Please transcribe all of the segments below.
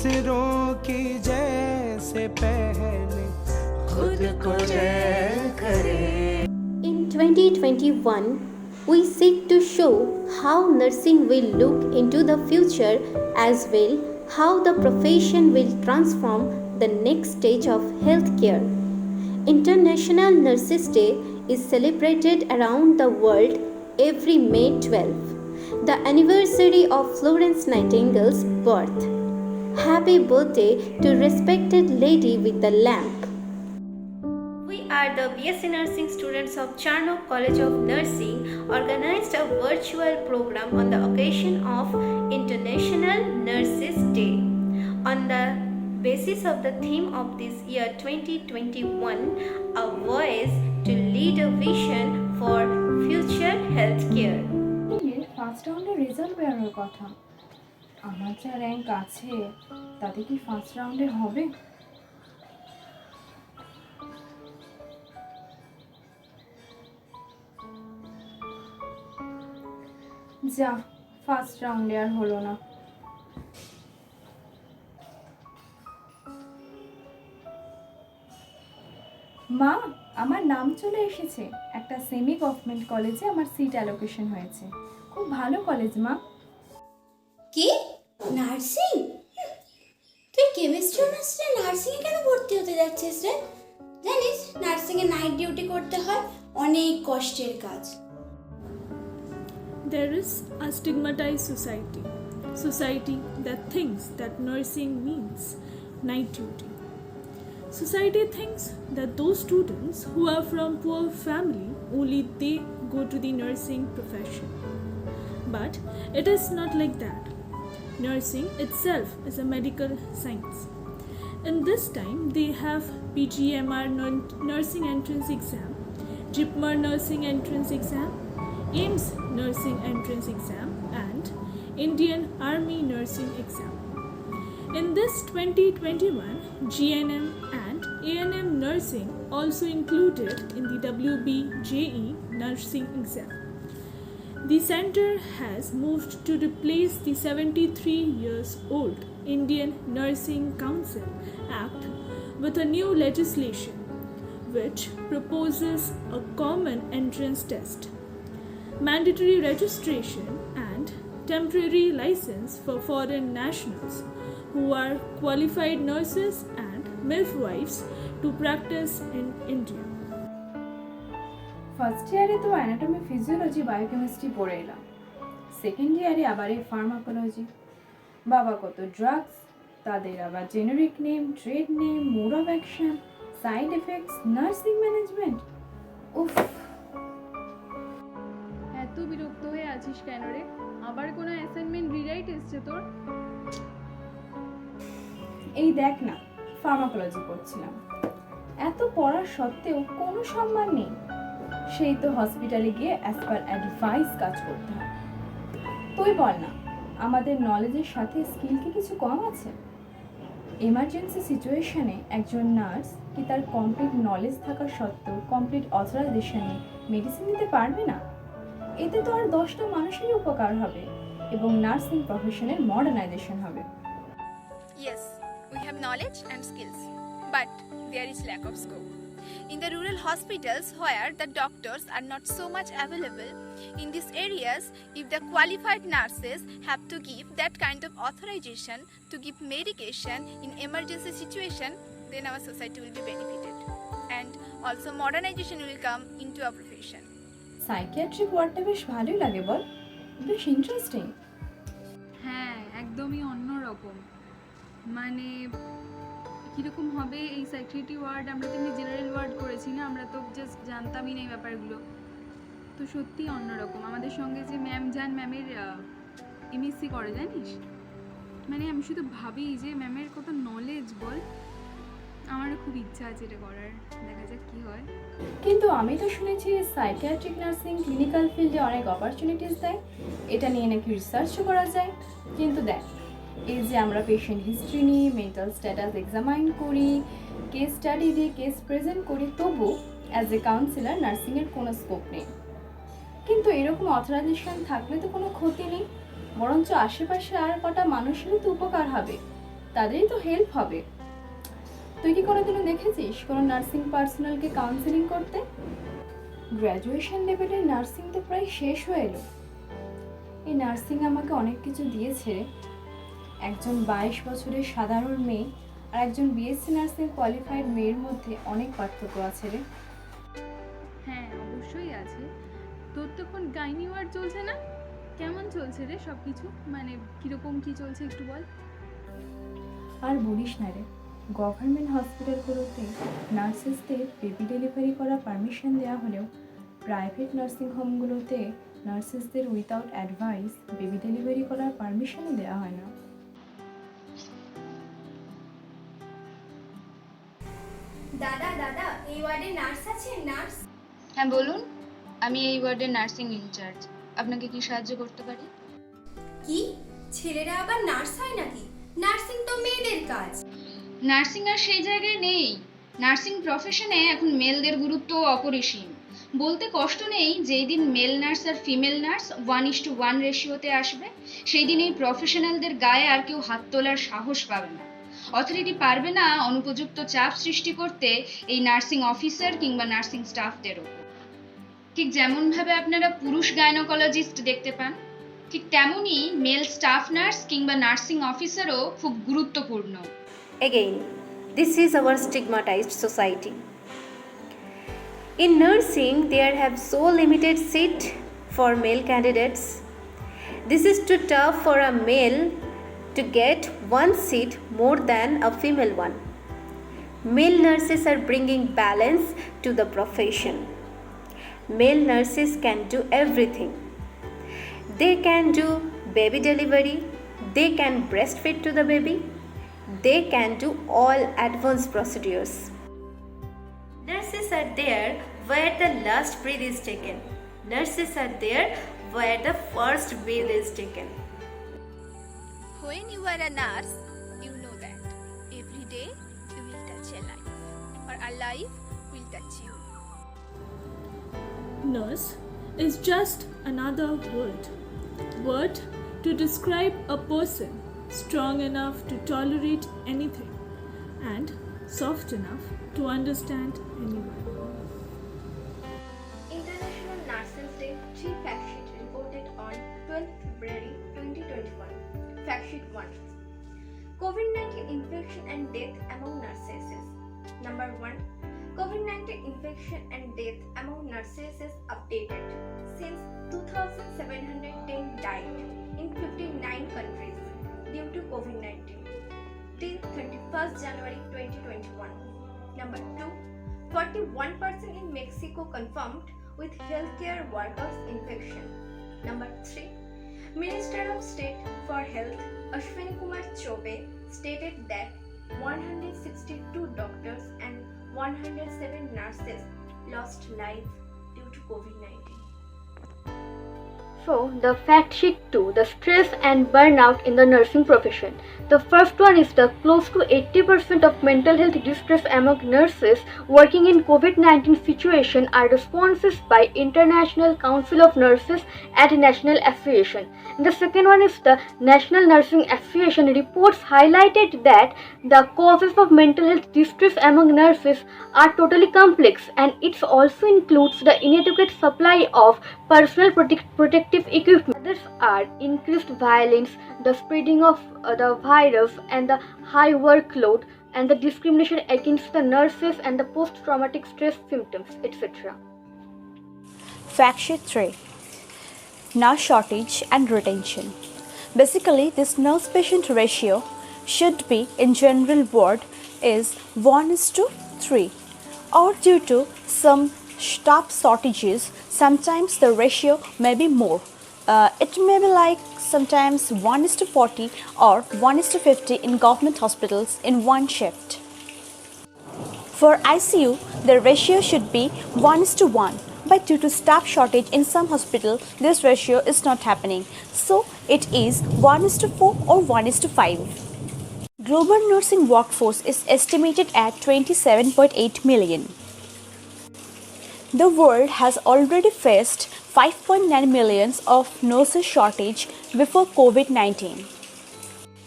दूसरों की जैसे पहले खुद को जय करे। In 2021, we seek to show how nursing will look into the future, as well how the profession will transform the next stage of healthcare. International Nurses Day is celebrated around the world every May 12, the anniversary of Florence Nightingale's birth. Happy birthday to respected lady with the lamp. We are the BSc Nursing students of Charnock College of Nursing organized a virtual program on the occasion of International Nurses Day. On the basis of the theme of this year 2021, a voice to lead a vision for future healthcare. First রাউন্ডের result বেরোনোর কথা। আমার যা rank আছে তাতে কি first রাউন্ডে হবে? যা, ফার্স্ট রাউন্ডে আর হলো না। মা, আমার নাম চলে এসেছে। একটা সেমি গভর্নমেন্ট কলেজে আমার সিট অ্যালোকেশন হয়েছে। খুব ভালো কলেজ মা। কি নার্সিং? তুই কেমিস্ট্রি অনার্সে নার্সিংয়ে কেন ভর্তি হতে যাচ্ছিস রে? জানিস নার্সিংয়ে নাইট ডিউটি করতে হয়, অনেক কষ্টের কাজ। There is a stigmatized society that thinks that nursing means night duty. Society thinks that those students who are from poor family only they go to the nursing profession. But it is not like that. Nursing itself is a medical science. In this time they have PGMR nursing entrance exam, JIPMER nursing entrance exam, AIMS nursing entrance exam and Indian Army nursing exam. In this 2021, GNM and ANM nursing also included in the WBJE nursing exam. The center has moved to replace the 73 years old Indian Nursing Council Act with a new legislation which proposes a common entrance test, mandatory registration and temporary license for foreign nationals who are qualified nurses and midwives to practice in India. First ইয়ারে তো anatomy, physiology, biochemistry পড়ে এলাম। Second ইয়ারে আবার এই pharmacology. বাবা কত drugs, তাদের আবার generic name, trade name, mode of action, side effects, nursing management. উফ, এত বিরক্ত হয়ে আছিস কেন রে? আবার কোনো অ্যাসাইনমেন্ট রিরাইট এসছে তোর? এই দেখ না, ফার্মাকোলজি পড়ছিলাম। এত পড়ার সত্ত্বেও কোনো সম্মান নেই। সেই তো হসপিটালে গিয়ে অ্যাজ পার অ্যাডভাইস কাজ করতে হয়। তুই বল না, আমাদের নলেজের সাথে স্কিল কি কিছু কম আছে? এমার্জেন্সি সিচুয়েশনে একজন নার্স কি তার কমপ্লিট নলেজ থাকা সত্ত্বেও কমপ্লিট অথরাইজেশনে মেডিসিন দিতে পারবে না? এতে তো আর 10টা মানুষেরই উপকার হবে এবং নার্সিং প্রফেশনের মডার্নাইজেশন হবে। Yes, we have knowledge and skills, but there is lack of scope. In the rural hospitals where the doctors are not so much available, in these areas, if the qualified nurses have to give that kind of authorization to give medication in emergency situation, then our society will be benefited. And also modernization will come into our profession. Psychiatric ওয়ার্ডটা বেশ ভালোই লাগে বল, বেশ interesting. হ্যাঁ, একদমই অন্যরকম। মানে কীরকম হবে এই সাইকিয়াট্রি ওয়ার্ড? আমরা তো এমনি জেনারেল ওয়ার্ড করেছি না, আমরা তো জাস্ট জানতামই না এই ব্যাপারগুলো। তো সত্যিই অন্যরকম। আমাদের সঙ্গে যে ম্যাম যান, ম্যামের এমএসসি করে জানিস? মানে আমি শুধু ভাবি যে ম্যামের কত নলেজ বল। আমারও খুব ইচ্ছা আছে এটা করার, দেখা যাক কী হয়। কিন্তু আমি তো শুনেছি সাইকিয়াট্রিক নার্সিং ক্লিনিক্যাল ফিল্ডে অনেক অপরচুনিটিস দেয়, এটা নিয়ে নাকি রিসার্চও করা যায়। কিন্তু দেখ, এই যে আমরা পেশেন্ট হিস্ট্রি নিয়ে মেন্টাল স্ট্যাটাস এক্সামাইন করি, কেস স্টাডি দিয়ে কেস প্রেজেন্ট করি, তবু অ্যাজ এ কাউন্সিলার নার্সিংয়ের কোনো স্কোপ নেই। কিন্তু এরকম অথরাইজেশন থাকলে তো কোনো ক্ষতি নেই, বরঞ্চ আশেপাশে আর কটা মানুষেরও তো উপকার হবে। তাদেরই তো হেল্প হবে। তুই কি কোনোদিনও দেখেছিস কোনো নার্সিং পার্সোনালকে কাউন্সেলিং করতে? গ্র্যাজুয়েশন লেভেলের নার্সিং তো প্রায় শেষ হয়ে এলো। এই নার্সিং আমাকে অনেক কিছু দিয়েছে রে। একজন 22 বছরের সাধারণ মেয়ে আর একজন বিএসসি নার্সিং কোয়ালিফাইড মেয়ের মধ্যে অনেক পার্থক্য আছে রে। হ্যাঁ অবশ্যই আছে। তোর তো এখন গাইনি ওয়ার্ড চলছে না? কেমন চলছে রে সব কিছু? মানে কীরকম কী চলছে একটু বল। আর বলিস না রে, গভর্নমেন্ট হসপিটালগুলোতে নার্সেসদের বেবি ডেলিভারি করার পারমিশন দেওয়া হলেও প্রাইভেট নার্সিং হোমগুলোতে নার্সেসদের উইথাউট অ্যাডভাইস বেবি ডেলিভারি করার পারমিশনও দেওয়া হয় না। দাদা দাদা, এই ওয়ার্ডে নার্স আছে? নার্স? হ্যাঁ বলুন, আমি এই ওয়ার্ডের নার্সিং ইনচার্জ। আপনাকে কি সাহায্য করতে পারি? কি, ছেলেরা আবার নার্স হয় নাকি? নার্সিং তো মেয়েদের কাজ। নার্সিং আর সেই জায়গায় নেই। নার্সিং প্রফেশনে এখন মেলদের গুরুত্ব অপরিসীম। বলতে কষ্ট নেই, যেই দিন মেল নার্স আর ফিমেল নার্স 1:1 রেশিওতে আসবে, সেই দিন এই প্রফেশনালদের গায়ে আর কেউ হাত তোলার সাহস পাবে না। অথরিটি পারবে না অনুপযুক্ত চাপ সৃষ্টি করতে এই নার্সিং অফিসার কিংবা নার্সিং স্টাফদের ওপর। ঠিক যেমনভাবে আপনারা পুরুষ গাইনোকোলজিস্ট দেখতে পান, ঠিক তেমনই মেল স্টাফ নার্স কিংবা নার্সিং অফিসারও খুব গুরুত্বপূর্ণ। Again, this is our stigmatized society. In nursing, there have so limited seat for male candidates. This is too tough for a male to get one seat more than a female one. Male nurses are bringing balance to the profession. Male nurses can do everything. They can do baby delivery, they can breastfeed to the baby, they can do all advanced procedures. Nurses are there where the last breath is taken. Nurses are there where the first breath is taken. When you are a nurse, you know that every day you will touch a life, or a life will touch you. Nurse is just another word to describe a person strong enough to tolerate anything and soft enough to understand anyone. International Nurses Day 3 fact sheet reported on 12 February 2021. Fact sheet 1. COVID-19 infection and death among nurses. Number 1. COVID-19 infection and death among nurses is updated. Since 2,710 died in 59 countries due to COVID-19 till 31st January 2021. Number 2. 41% in Mexico confirmed with healthcare workers infection. Number 3. Minister of State for Health Ashwini Kumar Chobe stated that 162 doctors and 107 nurses lost life due to COVID-19. So, the fact sheet 2, the stress and burnout in the nursing profession. The first one is the close to 80% of mental health distress among nurses working in COVID-19 situation are responses by International Council of Nurses and National Association. And the second one is the National Nursing Association reports highlighted that the causes of mental health distress among nurses are totally complex, and it also includes the inadequate supply of personal protective equipment. Others are increased violence, the spreading of the virus, and the high workload, and the discrimination against the nurses and the post-traumatic stress symptoms, etc. Fact sheet 3. Nurse shortage and retention. Basically, this nurse-patient ratio should be in general ward is 1:3, or due to some staff shortages, sometimes the ratio may be more. It may be like sometimes 1:40 or 1:50 in government hospitals in one shift. For ICU, the ratio should be 1:1, but due to staff shortage in some hospital, this ratio is not happening. So it is 1:4 or 1:5. Global nursing workforce is estimated at 27.8 million. The world has already faced 5.9 million of nurses shortage before COVID-19.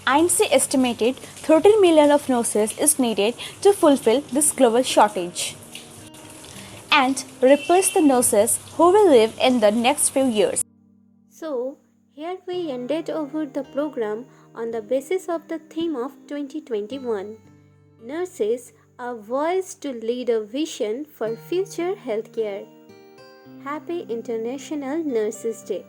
INC estimated 13 million of nurses is needed to fulfill this global shortage and replace the nurses who will leave in the next few years. So, here we ended over the program on the basis of the theme of 2021 Nurses, a voice to lead a vision for future healthcare. Happy International Nurses Day.